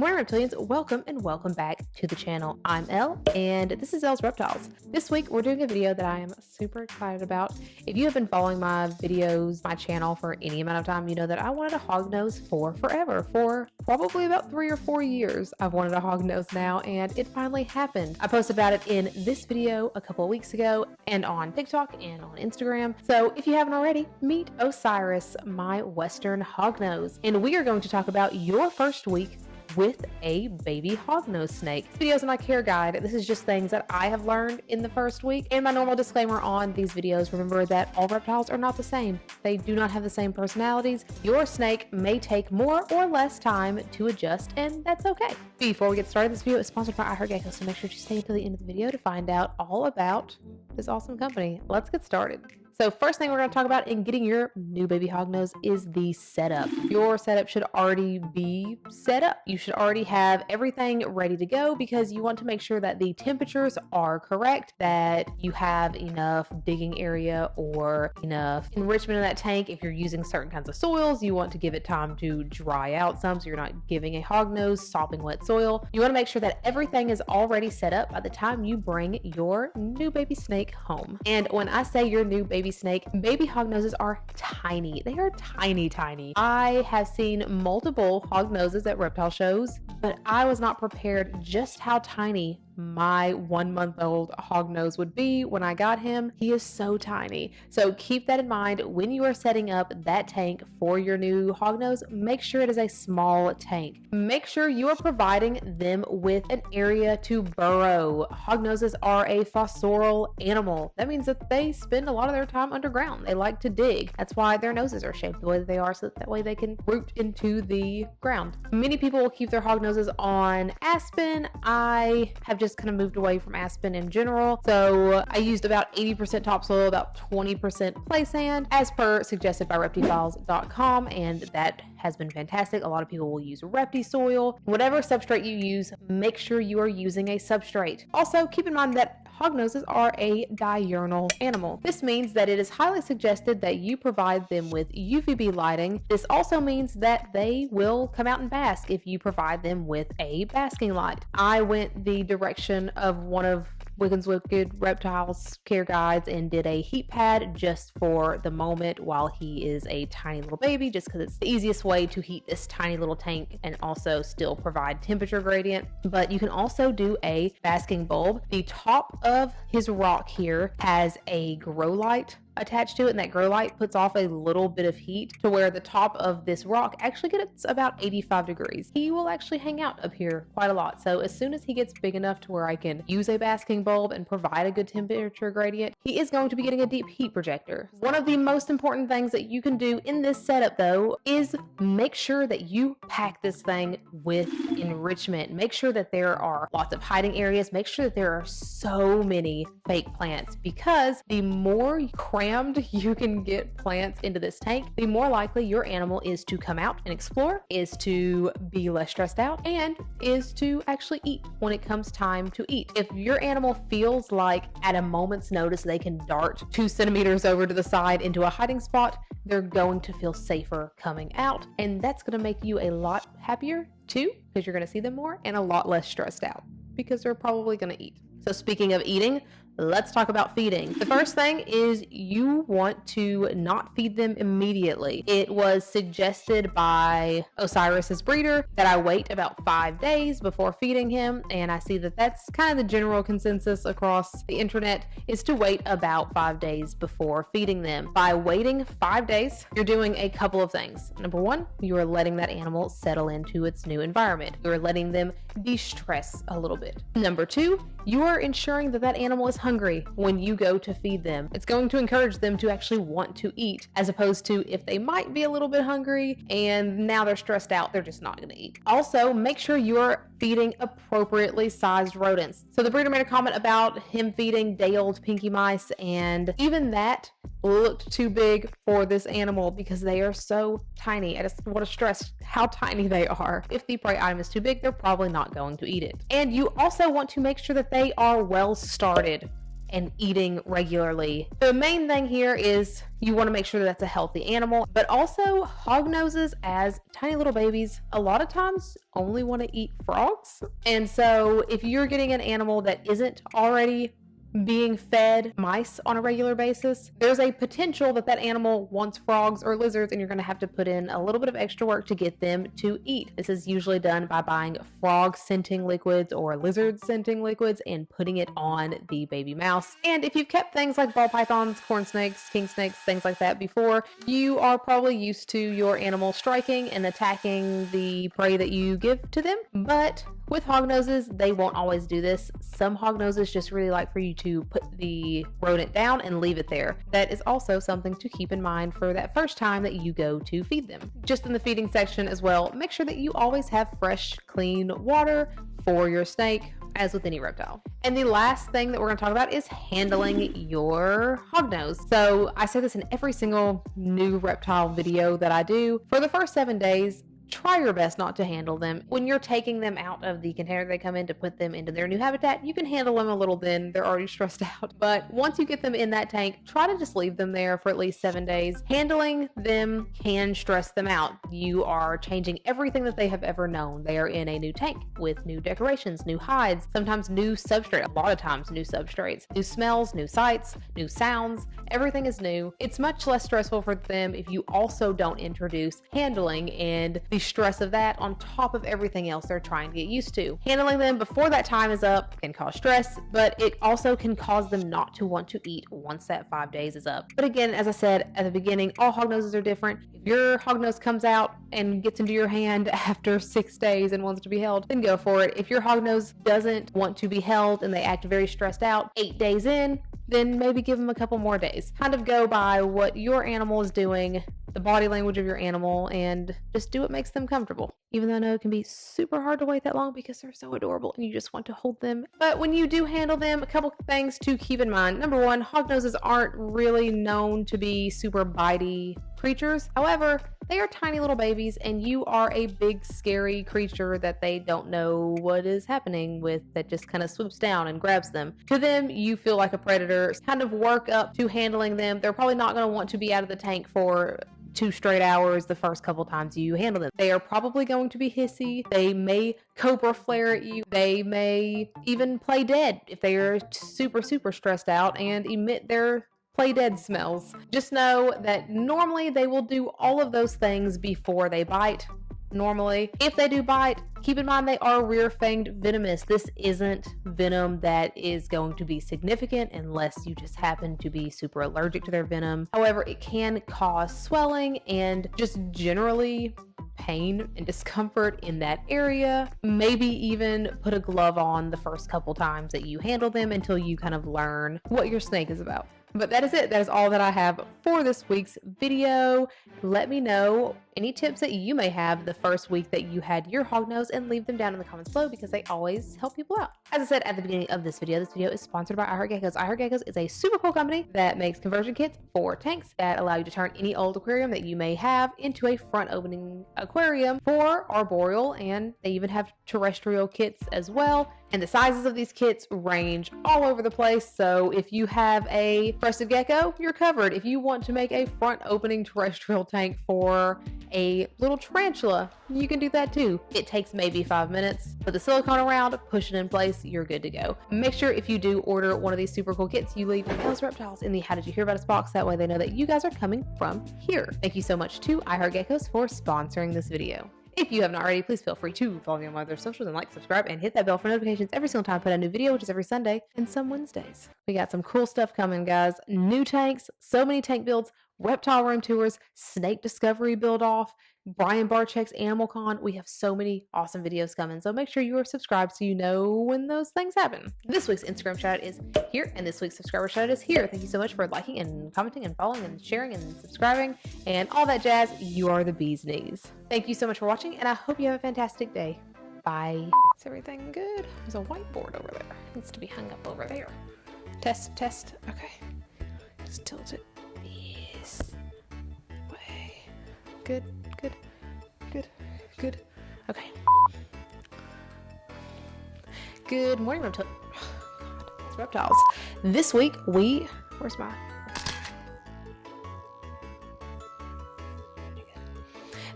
morning, Reptilians. Welcome and welcome back to the channel. I'm Elle, and this is Elle's Reptiles. This week, we're doing a video that I am super excited about. If you have been following my videos, my channel for any amount of time, you know that I wanted a hognose for forever. For probably about 3 or 4 years, I've wanted a hognose now, and it finally happened. I posted about it in this video a couple of weeks ago, and on TikTok and on Instagram. So if you haven't already, meet Osiris, my Western hognose. And we are going to talk about your first week with a baby hognose snake. This video is my care guide. This is just things that I have learned in the first week. And my normal disclaimer on these videos, remember that all reptiles are not the same. They do not have the same personalities. Your snake may take more or less time to adjust, and that's okay. Before we get started, this video is sponsored by iHeartGecko, so make sure to stay until the end of the video to find out all about this awesome company. Let's get started. So first thing we're going to talk about in getting your new baby hognose is the setup. Your setup should already be set up. You should already have everything ready to go because you want to make sure that the temperatures are correct, that you have enough digging area or enough enrichment in that tank. If you're using certain kinds of soils, you want to give it time to dry out some so you're not giving a hognose sopping wet soil. You want to make sure that everything is already set up by the time you bring your new baby snake home. And when I say your new baby snake, baby hognoses are tiny. They are tiny, tiny. I have seen multiple hognoses at reptile shows, but I was not prepared just how tiny my 1-month-old hognose would be when I got him. He is so tiny. So keep that in mind when you are setting up that tank for your new hognose. Make sure it is a small tank. Make sure you are providing them with an area to burrow. Hognoses are a fossorial animal. That means that they spend a lot of their time underground. They like to dig. That's why their noses are shaped the way that they are, so that way they can root into the ground. Many people will keep their hognoses on aspen. I have just kind of moved away from aspen in general. So I used about 80% topsoil, about 20% play sand, as per suggested by reptiles.com, and that has been fantastic. A lot of people will use repti soil. Whatever substrate you use, make sure you are using a substrate. Also, keep in mind that hognoses are a diurnal animal. This means that it is highly suggested that you provide them with UVB lighting. This also means that they will come out and bask if you provide them with a basking light. I went the direction of one of Wiccan's Wicked Reptiles care guides and did a heat pad just for the moment while he is a tiny little baby, just because it's the easiest way to heat this tiny little tank and also still provide temperature gradient. But you can also do a basking bulb. The top of his rock here has a grow light attached to it, and that grow light puts off a little bit of heat to where the top of this rock actually gets about 85 degrees. He will actually hang out up here quite a lot. So as soon as he gets big enough to where I can use a basking bulb and provide a good temperature gradient, he is going to be getting a deep heat projector. One of the most important things that you can do in this setup though is make sure that you pack this thing with enrichment. Make sure that there are lots of hiding areas. Make sure that there are so many fake plants, because the more crammed you can get plants into this tank, the more likely your animal is to come out and explore, is to be less stressed out, and is to actually eat when it comes time to eat. If your animal feels like at a moment's notice they can dart 2 centimeters over to the side into a hiding spot, they're going to feel safer coming out, and that's going to make you a lot happier too, because you're going to see them more, and a lot less stressed out because they're probably going to eat. So speaking of eating, let's talk about feeding. The first thing is you want to not feed them immediately. It was suggested by Osiris's breeder that I wait about 5 days before feeding him, and I see that that's kind of the general consensus across the internet, is to wait about 5 days before feeding them. By waiting 5 days, you're doing a couple of things. Number one, you are letting that animal settle into its new environment. You're letting them de-stress a little bit. Number two, you are ensuring that that animal is hungry when you go to feed them. It's going to encourage them to actually want to eat, as opposed to if they might be a little bit hungry and now they're stressed out, they're just not going to eat. Also, make sure you're feeding appropriately sized rodents. So the breeder made a comment about him feeding day-old pinky mice, and even that looked too big for this animal because they are so tiny. I just want to stress how tiny they are. If the prey item is too big, they're probably not going to eat it. And you also want to make sure that they are well started. and eating regularly. The main thing here is you want to make sure that that's a healthy animal, but also hognoses as tiny little babies a lot of times only want to eat frogs. And so if you're getting an animal that isn't already being fed mice on a regular basis, there's a potential that that animal wants frogs or lizards, and you're going to have to put in a little bit of extra work to get them to eat. This is usually done by buying frog scenting liquids or lizard scenting liquids and putting it on the baby mouse. And if you've kept things like ball pythons, corn snakes, king snakes, things like that before, you are probably used to your animal striking and attacking the prey that you give to them. But with hognoses, they won't always do this. Some hognoses just really like for you to put the rodent down and leave it there. That is also something to keep in mind for that first time that you go to feed them. Just in the feeding section as well, make sure that you always have fresh, clean water for your snake, as with any reptile. And the last thing that we're going to talk about is handling your hognose. So I say this in every single new reptile video that I do. For the first 7 days, try your best not to handle them. When you're taking them out of the container they come in to put them into their new habitat, you can handle them a little then. They're already stressed out. But once you get them in that tank, try to just leave them there for at least 7 days. Handling them can stress them out. You are changing everything that they have ever known. They are in a new tank with new decorations, new hides, sometimes new substrate, a lot of times new substrates, new smells, new sights, new sounds. Everything is new. It's much less stressful for them if you also don't introduce handling and the stress of that on top of everything else they're trying to get used to. Handling them before that time is up can cause stress, but it also can cause them not to want to eat once that 5 days is up. But again, as I said at the beginning, all hognoses are different. If your hognose comes out and gets into your hand after 6 days and wants to be held, then go for it. If your hognose doesn't want to be held and they act very stressed out 8 days in, then maybe give them a couple more days. Kind of go by what your animal is doing, the body language of your animal, and just do what makes them comfortable. Even though I know it can be super hard to wait that long because they're so adorable and you just want to hold them. But when you do handle them, a couple things to keep in mind. Number one, hognoses aren't really known to be super bitey creatures. However, they are tiny little babies and you are a big scary creature that they don't know what is happening with, that just kind of swoops down and grabs them. To them, you feel like a predator. Kind of work up to handling them. They're probably not going to want to be out of the tank for 2 straight hours the first couple times you handle them. They are probably going to be hissy. They may cobra flare at you. They may even play dead if they are super stressed out and emit their play dead smells. Just know that normally they will do all of those things before they bite. Normally, if they do bite, keep in mind they are rear-fanged venomous. This isn't venom that is going to be significant unless you just happen to be super allergic to their venom. However, it can cause swelling and just generally pain and discomfort in that area. Maybe even put a glove on the first couple times that you handle them until you kind of learn what your snake is about. But that is it. That is all that I have for this week's video. Let me know any tips that you may have the first week that you had your hognose and leave them down in the comments below because they always help people out. As I said at the beginning of this video is sponsored by iHeartGeckos. iHeartGeckos is a super cool company that makes conversion kits for tanks that allow you to turn any old aquarium that you may have into a front opening aquarium for arboreal, and they even have terrestrial kits as well. And the sizes of these kits range all over the place. So if you have a crested gecko, you're covered. If you want to make a front opening terrestrial tank for a little tarantula, you can do that too. It takes maybe 5 minutes. Put the silicone around, push it in place, you're good to go. Make sure if you do order one of these super cool kits, you leave Elle's Reptiles in the How Did You Hear About Us box. That way they know that you guys are coming from here. Thank you so much to iHeartGeckos for sponsoring this video. If you haven't already, please feel free to follow me on my other socials and like, subscribe, and hit that bell for notifications every single time I put out a new video, which is every Sunday and some Wednesdays. We got some cool stuff coming, guys. New tanks, so many tank builds, reptile room tours, snake discovery build off, Brian Barczyk's Animal Con. We have so many awesome videos coming, so make sure you are subscribed so you know when those things happen. This week's Instagram shout out is here, and this week's subscriber shout out is here. Thank you so much for liking and commenting and following and sharing and subscribing and all that jazz. You are the bee's knees. Thank you so much for watching, and I hope you have a fantastic day. Bye. Is everything good? There's a whiteboard over there. It needs to be hung up over there. Test, test. Okay. Just tilt it this way. Good, good, good, good. Okay. Good morning, reptiles. This week where's my,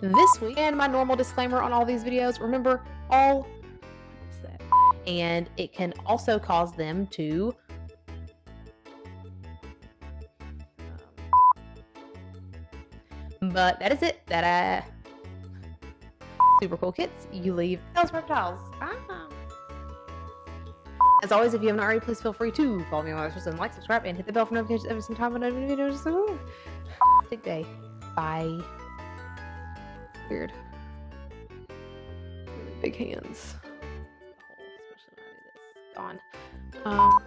this week, and my normal disclaimer on all these videos, remember all, and it can also cause them to but that is it. Super cool kits. You leave those reptiles. As always, if you haven't already, please feel free to follow me on my socials and like, subscribe, and hit the bell for notifications every single time when I do videos. Big day. Bye. Weird. Really big hands. Especially when I do this. Gone.